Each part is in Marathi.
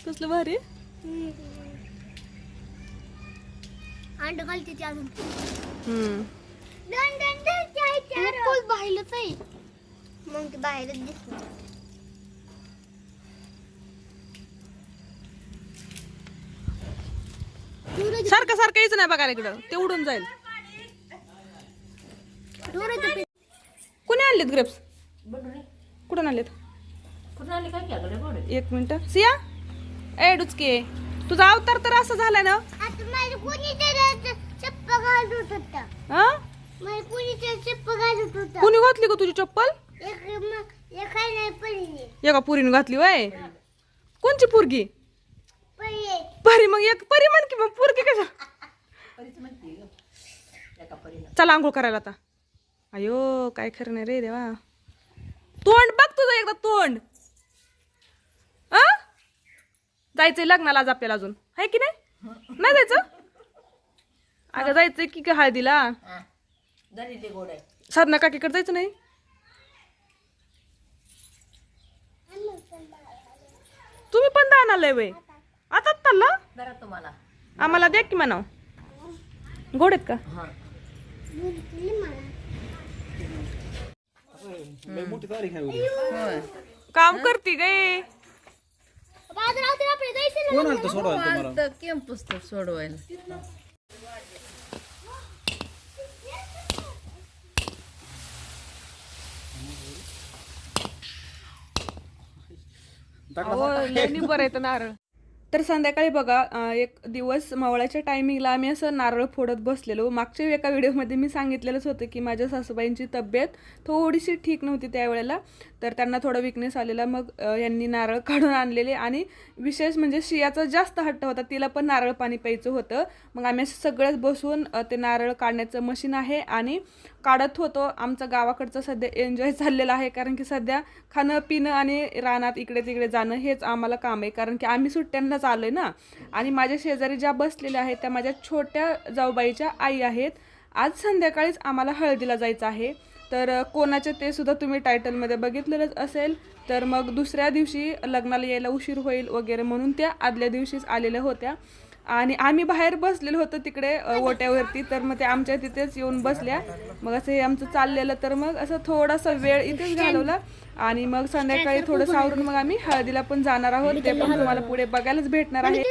कसलं भारी अंड घालते ती अजून बाहेरच आहे मग ते बाहेरच दिसणार सारखं सारखं यायचं नाही बघायला इकडं ते उडून जाईल कुणी आणलेत ग्रेप्स कुठून आणलेत एक मिनिट सिया ए डुचके तुझा अवतार तर असं झालाय ना कुणी घातली ग तुझी चप्पल एका पुरीने घातली वय कोणची पुरगी परी मग एक परी म्हण की मग पुरगी कशा चला आंघोळ करायला आता अयो काय खरं नाही रे देवा तोंड बघ तुझं एकदा तोंड जायचंय लग्नाला आज आपल्याला अजून आहे की नाही नाही जायचं अगं जायचंय की हळदीला साधना काकीकडे जायचं नाही तुम्ही पण दान आलंय वय आता चालला तुम्हाला आम्हाला द्या की म्हणाव गोड आहेत का काम करते गे कॅम्पस सोडवायला बरं येतं नारळ तर संध्याकाळी बघा एक दिवस मावळाच्या टायमिंगला आम्ही असं नारळ फोडत बसलेलो मागच्या एका व्हिडिओमध्ये मी सांगितलेलंच होतं की माझ्या सासूबाईंची तब्येत थोडीशी ठीक नव्हती त्यावेळेला तर त्यांना थोडा विकनेस आलेला मग यांनी नारळ काढून आणलेले आणि विशेष म्हणजे शियाचा जास्त हट्ट होता तिला पण नारळ पाणी प्यायचं होतं मग आम्ही सगळंच बसून ते नारळ काढण्याचं मशीन आहे आणि काढत होतो आमचं गावाकडचं सध्या एन्जॉय चाललेलं आहे कारण की सध्या खाणं पिणं आणि रानात इकडे तिकडे जाणं हेच आम्हाला काम आहे कारण की आम्ही सुट्ट्यांनाच आलो आहे ना आणि माझ्या शेजारी ज्या बसलेल्या आहेत त्या माझ्या छोट्या जाऊबाईच्या आई आहेत आज संध्याकाळीच आम्हाला हळदीला जायचं आहे तर कोणाचे ते सुद्धा तुम्ही टायटलमध्ये बघितलेलंच असेल तर मग दुसऱ्या दिवशी लग्नाला यायला उशीर होईल वगैरे म्हणून त्या आदल्या दिवशीच आलेल्या होत्या आणि आम्ही बाहेर बसलेलो होतो तिकडे ओट्यावरती तर मग ते आमच्या तिथेच येऊन बसल्या मग असं हे आमचं चाललेलं तर मग असं थोडासा वेळ इथेच घालवला आणि मग संध्याकाळी थोडं सावरून मग आम्ही हळदीला पण जाणार आहोत ते पण तुम्हाला पुढे बघायलाच भेटणार आहे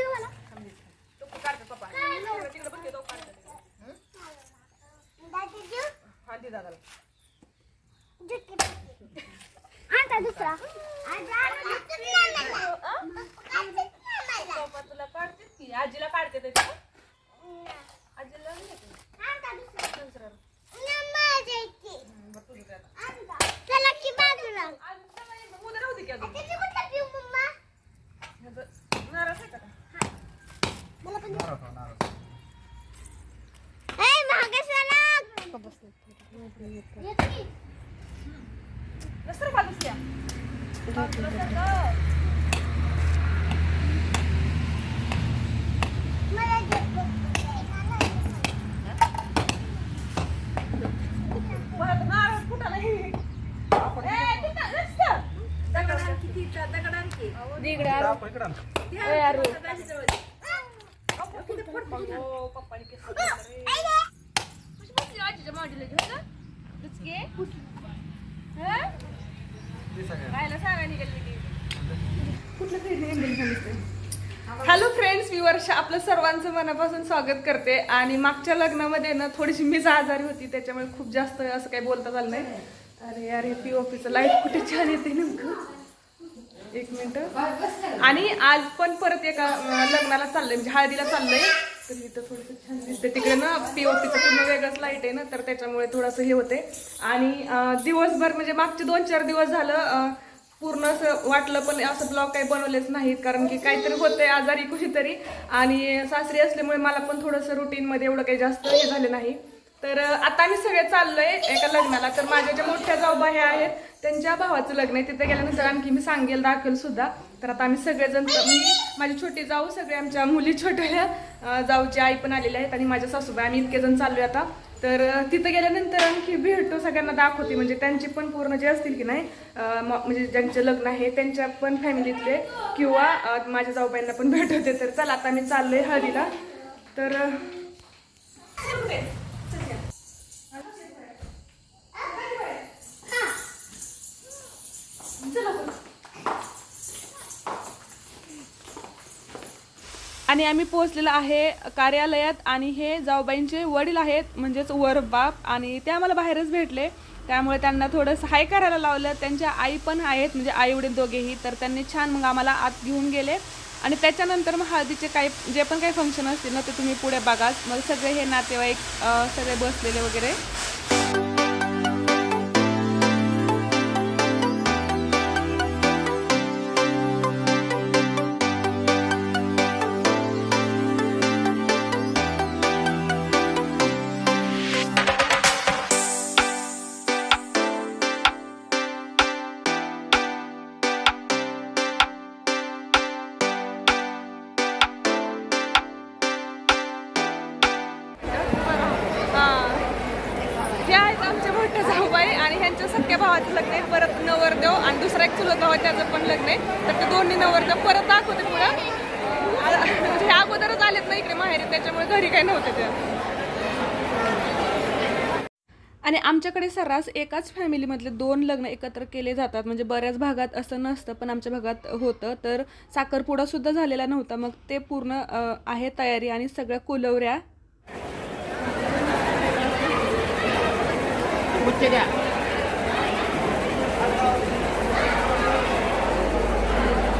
आजीला काढते त्याच्या आजीला हॅलो फ्रेंड्स मी वर्षा आपलं सर्वांचं मनापासून स्वागत करते आणि मागच्या लग्नामध्ये ना थोडीशी मीच आजारी होती त्याच्यामुळे खूप जास्त असं काही बोलता झालं नाही अरे यार हे पीओपीचं लाईट कुठे छान येते नेमकं एक मिनिट आणि आज पण परत एका लग्नाला चाललंय म्हणजे हळदीला चाललंय तर इथं थोडंसं छान दिसते तिकडे ना पीओपीचं पूर्ण वेगळंच लाईट आहे ना तर त्याच्यामुळे थोडंसं हे होते आणि दिवसभर म्हणजे मागचे 2-4 दिवस झालं पूर्ण असं वाटलं पण असं ब्लॉग काही बनवलेच नाहीत कारण की काहीतरी होतंय आजारी कुठेतरी आणि सासरी असल्यामुळे मला पण थोडंसं रुटीनमध्ये एवढं काही जास्त हे झालं नाही तर आता आम्ही सगळे चाललोय एका लग्नाला तर माझ्या ज्या मोठ्या जाऊबा ह्या आहेत त्यांच्या भावाचं लग्न आहे तिथे गेल्यानंतर आणखी मी सांगेल दाखल सुद्धा तर आता आम्ही सगळेजण मी माझी छोटी जाऊ सगळे आमच्या मुली छोट्या जाऊची आई पण आलेल्या आहेत आणि माझ्या सासूबाई आम्ही इतके जण चाललोय आता तर तिथं गेल्यानंतर आणखी भेटतो, सगळ्यांना दाखवते, म्हणजे त्यांची पण पूर्ण जे असतील की नाही म्हणजे ज्यांचे लग्न आहे त्यांच्या पण फॅमिलीतले किंवा माझ्या जाऊबाईंना पण भेटवते. तर चला आता मी चाललोय हळदीला. तर आणि आम्ही पोहोचलेलो आहे कार्यालयात आणि हे जाऊबाईंचे वडील आहेत म्हणजेच वर बाप, आणि ते आम्हाला बाहेरच भेटले. त्यामुळे त्यांना थोडंसं हाय करायला लावलं. त्यांच्या आई पण आहेत म्हणजे आई वडील दोघेही. तर त्यांनी छान मग आम्हाला आत घेऊन गेले आणि त्याच्यानंतर मग हळदीचे काही जे पण काही फंक्शन असतील ना ते तुम्ही पुढे बघा. मग सगळे हे नातेवाईक सगळे बसलेले वगैरे. हे आहेत आमचे मोठे जाऊबाई आणि ह्यांच्या सख्या भावाचं लग्न आहे. परत नवरदेव आणि दुसरा एक चुलत भाव आहे त्याचं पण लग्न आहे. तर ते दोन्ही नवरदेव परत दाखवते पुढं. म्हणजे हे अगोदरच आलेत ना इकडे माहेरी, त्याच्यामुळे घरी काही नव्हते ते. आणि आमच्याकडे सर्रास एकाच फॅमिलीमधले 2 लग्न एकत्र केले जातात. म्हणजे बऱ्याच भागात असं नसतं पण आमच्या भागात होतं. तर साखरपुडासुद्धा झालेला नव्हता. मग ते पूर्ण आहे तयारी आणि सगळ्या कुलवऱ्या.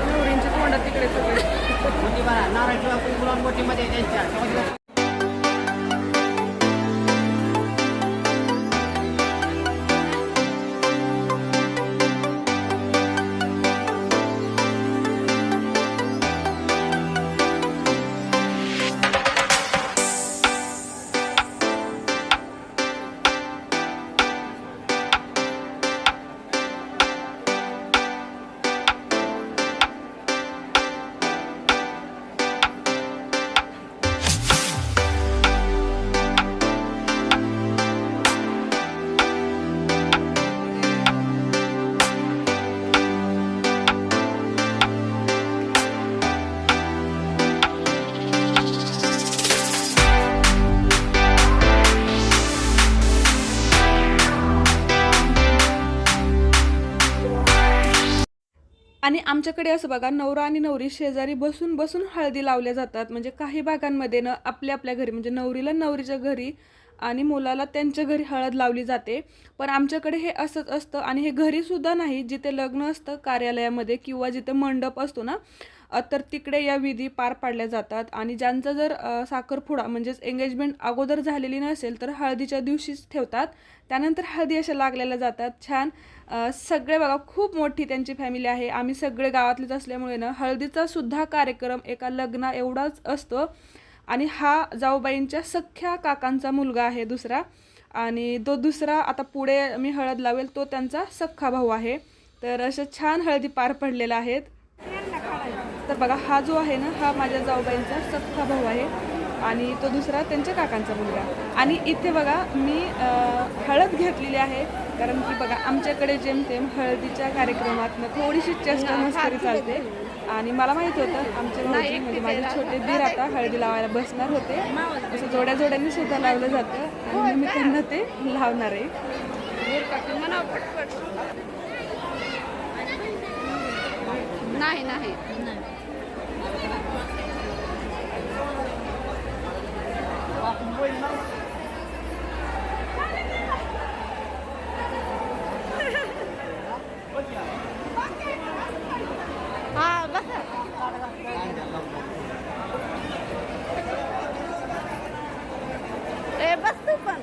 नवरींच्या तोंडात तिकडे सगळे. आणि आमच्याकडे असं बघा, नवरा आणि नवरी शेजारी बसून बसून हळदी लावल्या जातात. म्हणजे काही भागांमध्ये ना आपल्या आपल्या घरी म्हणजे नवरीला नवरीच्या घरी आणि मुलाला त्यांच्या घरी हळद लावली जाते. पण आमच्याकडे हे असंच असतं. आणि हे घरीसुद्धा नाही, जिथे लग्न असतं कार्यालयामध्ये किंवा जिथे मंडप असतो ना तर तिकडे या विधी पार पाडल्या जातात. आणि ज्यांचा जर साखरपुडा म्हणजेच एंगेजमेंट अगोदर झालेली नसेल तर हळदीच्या दिवशीच ठेवतात. त्यानंतर हळदी अशा लागलेल्या जातात. छान सगळे बघा, खूप मोठी त्यांची फॅमिली आहे. आम्ही सगळे गावातलेच असल्यामुळे ना हळदीचा सुद्धा कार्यक्रम एका लग्ना एवढाच असतो. आणि हा जाऊबाईंच्या सख्ख्या काकांचा मुलगा आहे दुसरा. आणि तो दुसरा आता पुढे मी हळद लावेल तो त्यांचा सख्खा भाऊ आहे. तर अशा छान हळदी पार पडलेल्या आहेत. तर बघा, हा जो आहे ना हा माझ्या जाऊबाईंचा सख्खा भाऊ आहे आणि तो दुसरा त्यांच्या काकांचा मुलगा. आणि इथे बघा मी हळद घेतलेली आहे, कारण की बघा आमच्याकडे जेमतेम हळदीच्या कार्यक्रमात थोडीशी चेष्टा मस्करी चालते. आणि मला माहित होतं आमचे भाऊजी म्हणजे माझे छोटे दीर आता हळदी लावायला बसणार होते. असं जोड्या जोड्यांनी सुद्धा लावलं जातं आणि मी त्यांना ते लावणार आहे. नाही नाही हा बस ए बस तू पण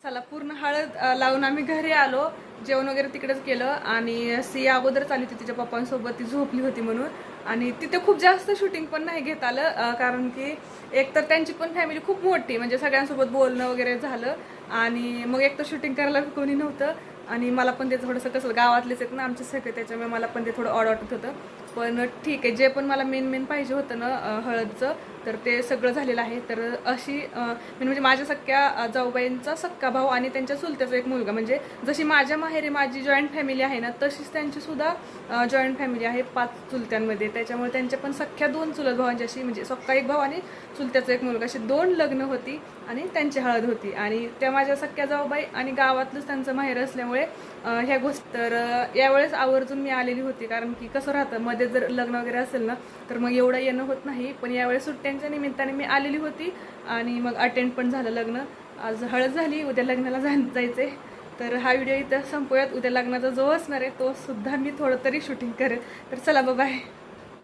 चला, पूर्ण हळद लावून आम्ही घरी आलो. जेवण वगैरे तिकडेच केलं आणि सिया अगोदरच आली होती तिच्या पप्पांसोबत, ती झोपली होती म्हणून. आणि तिथे खूप जास्त शूटिंग पण नाही घेता आलं कारण की एक तर त्यांची पण फॅमिली खूप मोठी, म्हणजे सगळ्यांसोबत बोलणं वगैरे झालं आणि मग एक तर शूटिंग करायला कोणी नव्हतं आणि मला पण ते थोडंसं कसं गावातलेच आहेत ना आमचे सगळे, त्याच्यामुळे मला पण ते थोडं ऑड वाटत होतं. पण ठीक आहे, जे पण मला मेन पाहिजे होतं ना हळदचं, तर ते सगळं झालेलं आहे. तर अशी म्हणजे माझ्या सख्या जाऊबाईंचा सख्खा भाऊ आणि त्यांच्या चुलत्याचा एक मुलगा, म्हणजे जशी माझ्या माहेरी माझी जॉईंट फॅमिली आहे ना तशीच त्यांची सुद्धा जॉईंट फॅमिली आहे 5 चुलत्यांमध्ये. त्याच्यामुळे त्यांच्या पण सख्या 2 चुलत भावांची अशी, म्हणजे सख्खा एक भाऊ आणि चुलत्याचा एक मुलगा, अशी 2 लग्न होती आणि त्यांची हळद होती. आणि त्या माझ्या सख्या जाऊबाई आणि गावातलंच त्यांचं माहेर असल्यामुळे ह्या गोष्टी तर यावेळेस आवर्जून मी आलेली होती, कारण की कसं राहतं मध्ये जर लग्न वगैरे असेल ना तर मग एवढं येणं होत नाही. पण यावेळेस सुट्ट्यांच्या निमित्ताने मी आलेली होती आणि मग अटेंड पण झालं लग्न. आज हळद झाली, उद्या लग्नाला जायचे. तर हा व्हिडिओ इथं संपूयात. उद्या लग्नाचा जो असणार आहे तो सुद्धा मी थोडं तरी शूटिंग करेल. तर चला बाय.